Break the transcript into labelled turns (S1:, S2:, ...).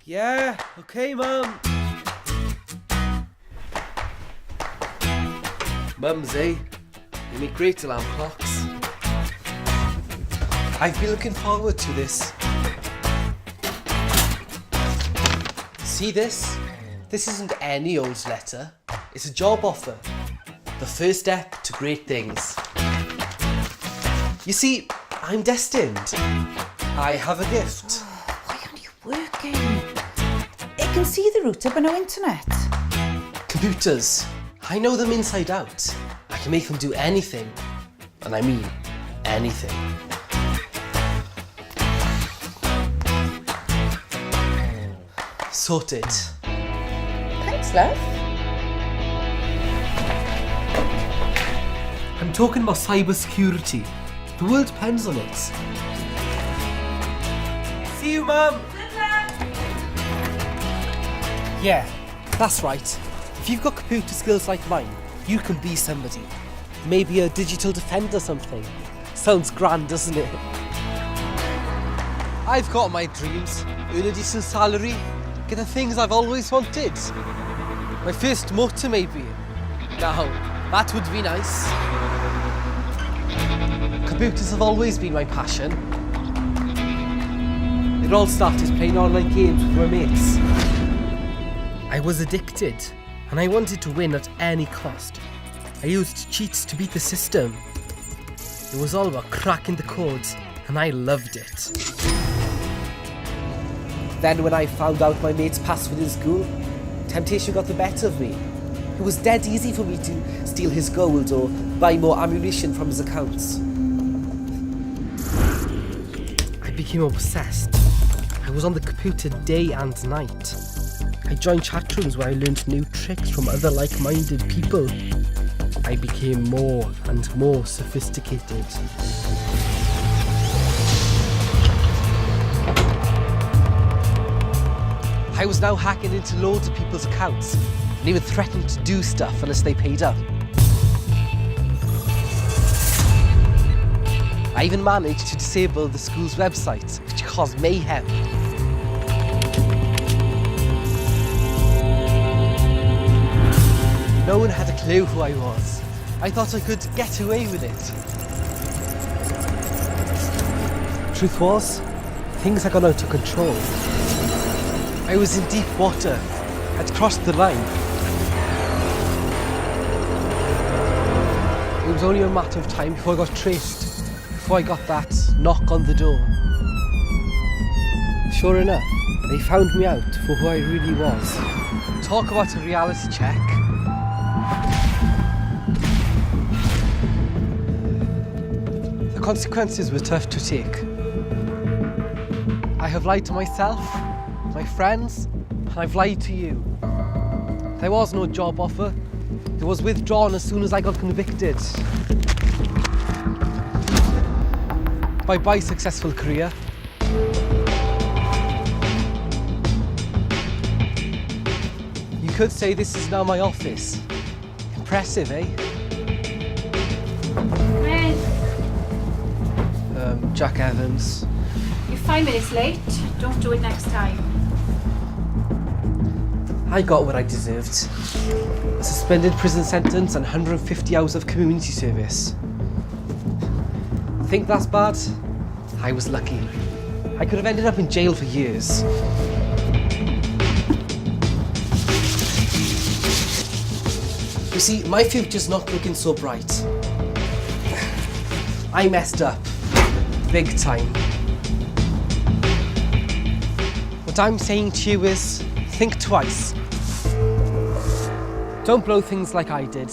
S1: Yeah, okay, Mum. Mums, eh? They make great alarm clocks. I've been looking forward to this. See this? This isn't any old letter. It's a job offer. The first step to great things. You see, I'm destined. I have a gift.
S2: Why aren't you working? I can see the router but no internet.
S1: Computers. I know them inside out. I can make them do anything. And I mean anything. Sorted.
S2: Thanks, love.
S1: I'm talking about cyber security. The world depends on it. See you, Mum! Yeah, that's right. If you've got computer skills like mine, you can be somebody. Maybe a digital defender or something. Sounds grand, doesn't it? I've got my dreams. Earn a decent salary. Get the things I've always wanted. My first motor, maybe. Now, that would be nice. Computers have always been my passion. It all started playing online games with my mates. I was addicted, and I wanted to win at any cost. I used cheats to beat the system. It was all about cracking the codes, and I loved it. Then when I found out my mate's password in school, temptation got the better of me. It was dead easy for me to steal his gold or buy more ammunition from his accounts. I became obsessed. I was on the computer day and night. I joined chat rooms where I learned new tricks from other like-minded people. I became more and more sophisticated. I was now hacking into loads of people's accounts and even threatening to do stuff unless they paid up. I even managed to disable the school's website, which caused mayhem. No one had a clue who I was. I thought I could get away with it. Truth was, things had gone out of control. I was in deep water. I'd crossed the line. It was only a matter of time before I got traced, before I got that knock on the door. Sure enough, they found me out for who I really was. Talk about a reality check. The consequences were tough to take. I have lied to myself, my friends, and I've lied to you. There was no job offer. It was withdrawn as soon as I got convicted. Bye-bye, successful career. You could say this is now my office. Impressive, eh?
S3: Red,
S1: Jack Evans.
S3: you're 5 minutes late. Don't do it next time.
S1: I got what I deserved. A suspended prison sentence and 150 hours of community service. Think that's bad? I was lucky. I could have ended up in jail for years. You see, my future's not looking so bright. I messed up. Big time. What I'm saying to you is, think twice. Don't blow things like I did.